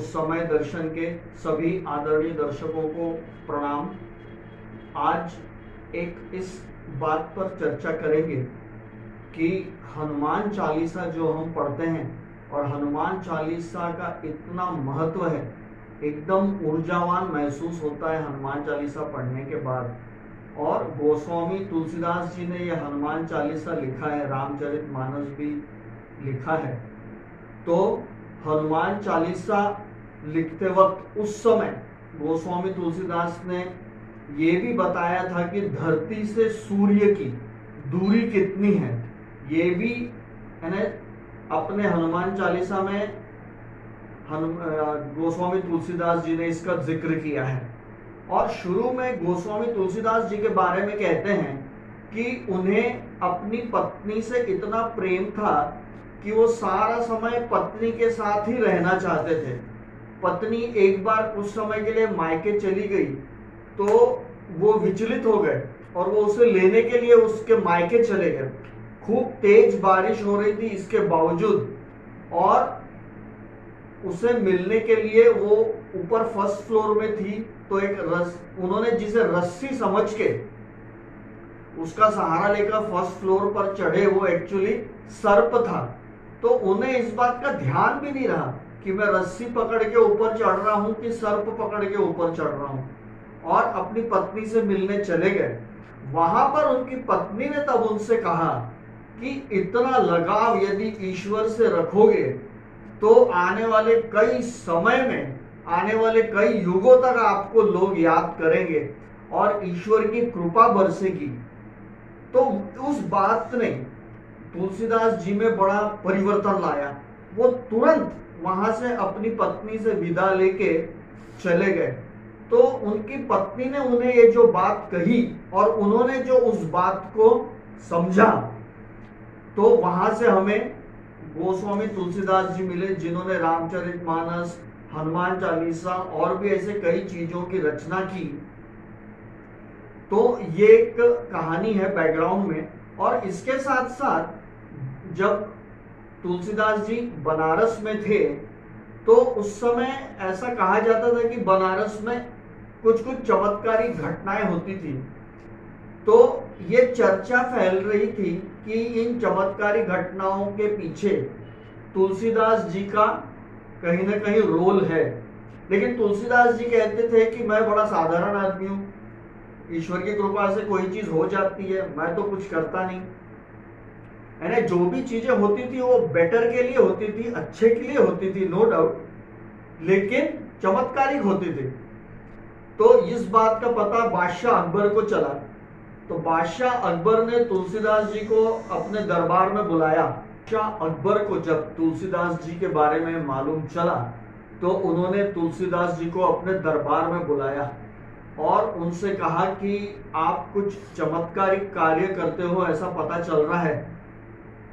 उस समय दर्शन के सभी आदरणीय दर्शकों को प्रणाम। आज एक इस बात पर चर्चा करेंगे कि हनुमान चालीसा जो हम पढ़ते हैं और हनुमान चालीसा का इतना महत्व है, एकदम ऊर्जावान महसूस होता है हनुमान चालीसा पढ़ने के बाद। और गोस्वामी तुलसीदास जी ने यह हनुमान चालीसा लिखा है, रामचरितमानस भी लिखा है। तो हनुमान चालीसा लिखते वक्त उस समय गोस्वामी तुलसीदास ने ये भी बताया था कि धरती से सूर्य की दूरी कितनी है, ये भी है ना अपने हनुमान चालीसा में गोस्वामी तुलसीदास जी ने इसका जिक्र किया है। और शुरू में गोस्वामी तुलसीदास जी के बारे में कहते हैं कि उन्हें अपनी पत्नी से इतना प्रेम था कि वो सारा समय पत्नी के साथ ही रहना चाहते थे। पत्नी एक बार कुछ समय के लिए मायके चली गई तो वो विचलित हो गए और वो उसे लेने के लिए उसके मायके चले गए। खूब तेज बारिश हो रही थी इसके बावजूद, और उसे मिलने के लिए वो ऊपर फर्स्ट फ्लोर में थी, तो एक उन्होंने जिसे रस्सी समझ के उसका सहारा लेकर फर्स्ट फ्लोर पर चढ़े, वो एक्चुअली सर्प था। तो उन्हें इस बात का ध्यान भी नहीं रहा कि मैं रस्सी पकड़ के ऊपर चढ़ रहा हूं कि सर्प पकड़ के ऊपर चढ़ रहा हूं, और अपनी पत्नी से मिलने चले गए। वहां पर उनकी पत्नी ने तब उनसे कहा कि इतना लगाव यदि ईश्वर से रखोगे तो आने वाले कई समय में, आने वाले कई युगों तक आपको लोग याद करेंगे और ईश्वर की कृपा बरसेगी। तो उस बात ने तुलसीदास जी में बड़ा परिवर्तन लाया। वो तुरंत वहां से अपनी पत्नी से विदा लेके चले गए। तो उनकी पत्नी ने उन्हें ये जो बात कही और उन्होंने जो उस बात को समझा, तो वहां से हमें गोस्वामी तुलसीदास जी मिले, जिन्होंने रामचरितमानस, हनुमान चालीसा और भी ऐसे कई चीजों की रचना की। तो ये एक कहानी है बैकग्राउंड में। और इसके साथ साथ जब तुलसीदास जी बनारस में थे तो उस समय ऐसा कहा जाता था कि बनारस में कुछ कुछ चमत्कारी घटनाएं होती थी। तो ये चर्चा फैल रही थी कि इन चमत्कारी घटनाओं के पीछे तुलसीदास जी का कहीं ना कहीं रोल है। लेकिन तुलसीदास जी कहते थे कि मैं बड़ा साधारण आदमी हूं, ईश्वर की कृपा से कोई चीज हो जाती है, मैं तो कुछ करता नहीं है ना। जो भी चीजें होती थी वो बेटर के लिए होती थी, अच्छे के लिए होती थी, नो डाउट, लेकिन चमत्कारिक होती थी। तो इस बात का पता बादशाह अकबर को चला। तो बादशाह अकबर ने तुलसीदास जी को अपने दरबार में बुलाया। बादशाह अकबर को जब तुलसीदास जी के बारे में मालूम चला तो उन्होंने तुलसीदास जी को अपने दरबार में बुलाया और उनसे कहा कि आप कुछ चमत्कारिक कार्य करते हो, ऐसा पता चल रहा है,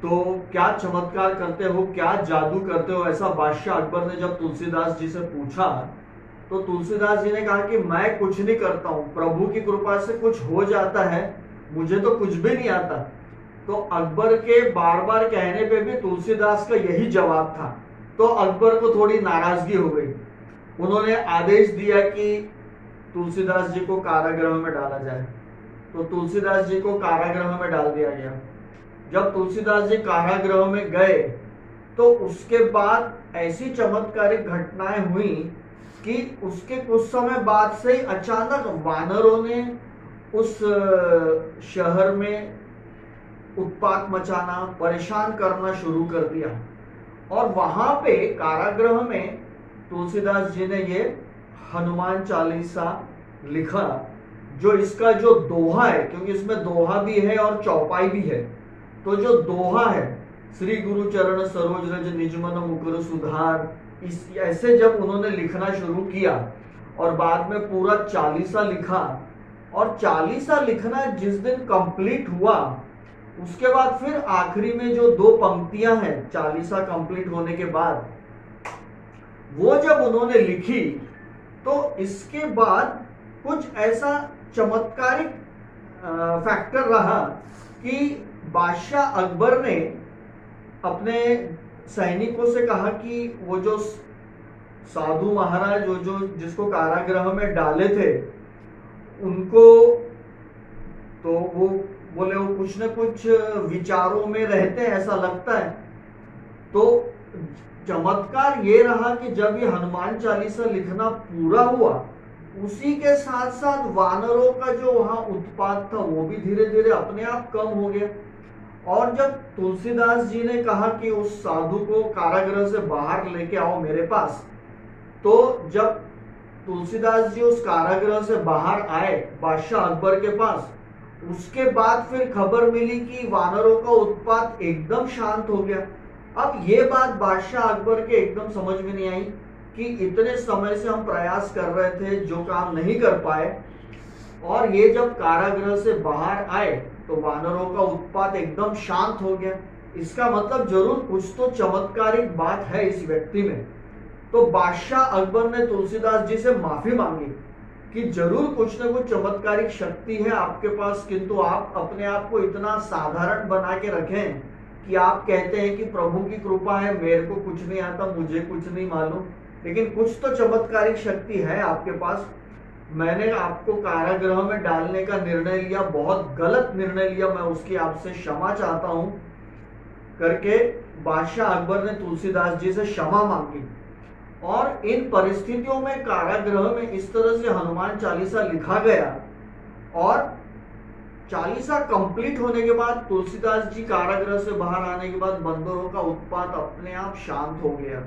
तो क्या चमत्कार करते हो, क्या जादू करते हो, ऐसा बादशाह अकबर ने जब तुलसीदास जी से पूछा तो तुलसीदास जी ने कहा कि मैं कुछ नहीं करता हूं, प्रभु की कृपा से कुछ हो जाता है, मुझे तो कुछ भी नहीं आता। तो अकबर के बार बार कहने पे भी तुलसीदास का यही जवाब था। तो अकबर को थोड़ी नाराजगी हो गई। उन्होंने आदेश दिया कि तुलसीदास जी को कारागृह में डाला जाए। तो तुलसीदास जी को कारागृह में डाल दिया गया। जब तुलसीदास जी कारागृह में गए तो उसके बाद ऐसी चमत्कारिक घटनाएं हुई कि उसके कुछ समय बाद से अचानक वानरों ने उस शहर में उत्पात मचाना, परेशान करना शुरू कर दिया। और वहां पे कारागृह में तुलसीदास जी ने ये हनुमान चालीसा लिखा, जो इसका जो दोहा है, क्योंकि इसमें दोहा भी है और चौपाई भी है। तो जो दोहा है, श्री गुरु चरण सरोज रज निजमन मुकुर सुधार, इस ऐसे जब उन्होंने लिखना शुरू किया और बाद में पूरा चालीसा लिखा, और चालीसा लिखना जिस दिन कंप्लीट हुआ उसके बाद फिर आखिरी में जो दो पंक्तियां हैं चालीसा कंप्लीट होने के बाद, वो जब उन्होंने लिखी तो इसके बाद कुछ ऐसा चमत्कारिक फैक्टर रहा कि बादशाह अकबर ने अपने सैनिकों से कहा कि वो जो साधु महाराज जो जिसको कारागृह में डाले थे उनको, तो वो बोले वो कुछ न कुछ विचारों में रहते हैं ऐसा लगता है। तो चमत्कार ये रहा कि जब ये हनुमान चालीसा लिखना पूरा हुआ, उसी के साथ साथ वानरों का जो वहां उत्पात था वो भी धीरे धीरे अपने आप कम हो गया। और जब तुलसीदास जी ने कहा कि उस साधु को कारागृह से बाहर लेके आओ मेरे पास, तो जब तुलसीदास जी उस कारागृह से बाहर आए बादशाह अकबर के पास, उसके बाद फिर खबर मिली कि वानरों का उत्पात एकदम शांत हो गया। अब ये बात बादशाह अकबर के एकदम समझ में नहीं आई कि इतने समय से हम प्रयास कर रहे थे, जो काम नहीं कर पाए, और ये जब कारागृह से बाहर आए तो वानरों का उत्पात एकदम शांत हो गया। इसका मतलब जरूर कुछ तो चमत्कारिक बात है इस व्यक्ति में। तो बादशाह अकबर ने तुलसीदास जी से माफी मांगी कि जरूर कुछ न कुछ चमत्कारिक शक्ति है आपके पास, किंतु आप अपने आप को इतना साधारण बना के रखें कि आप कहते हैं कि प्रभु की कृपा है, मेरे को कुछ नहीं आता, मुझे कुछ नहीं मालूम, लेकिन कुछ तो चमत्कारिक शक्ति है आपके पास। मैंने आपको कारागृह में डालने का निर्णय लिया, बहुत गलत निर्णय लिया, मैं उसकी आपसे क्षमा चाहता हूं करके बादशाह अकबर ने तुलसीदास जी से क्षमा मांगी। और इन परिस्थितियों में कारागृह में इस तरह से हनुमान चालीसा लिखा गया, और चालीसा कंप्लीट होने के बाद तुलसीदास जी कारागृह से बाहर आने के बाद बंदरों का उत्पात अपने आप शांत हो गया।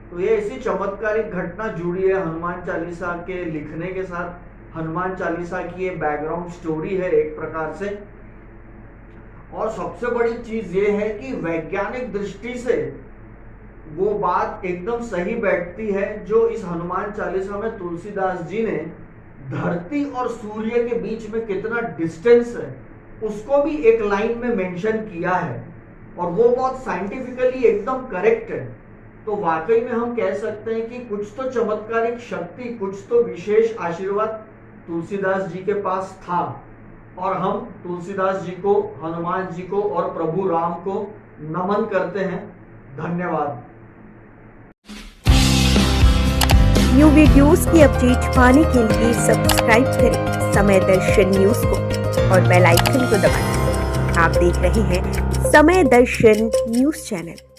तो ये ऐसी चमत्कारिक घटना जुड़ी है हनुमान चालीसा के लिखने के साथ। हनुमान चालीसा की ये बैकग्राउंड स्टोरी है एक प्रकार से। और सबसे बड़ी चीज ये है कि वैज्ञानिक दृष्टि से वो बात एकदम सही बैठती है जो इस हनुमान चालीसा में तुलसीदास जी ने धरती और सूर्य के बीच में कितना डिस्टेंस है उसको भी एक लाइन में मेंशन किया है, और वो बहुत साइंटिफिकली एकदम करेक्ट है। तो वाकई में हम कह सकते हैं कि कुछ तो चमत्कारिक शक्ति, कुछ तो विशेष आशीर्वाद तुलसीदास जी के पास था, और हम तुलसीदास जी को, हनुमान जी को और प्रभु राम को नमन करते हैं। धन्यवाद। न्यू वीडियोस की अपडेट पाने के लिए सब्सक्राइब करें समय दर्शन न्यूज को और बेल आइकन को दबाएं। आप देख रहे हैं समय दर्शन न्यूज चैनल।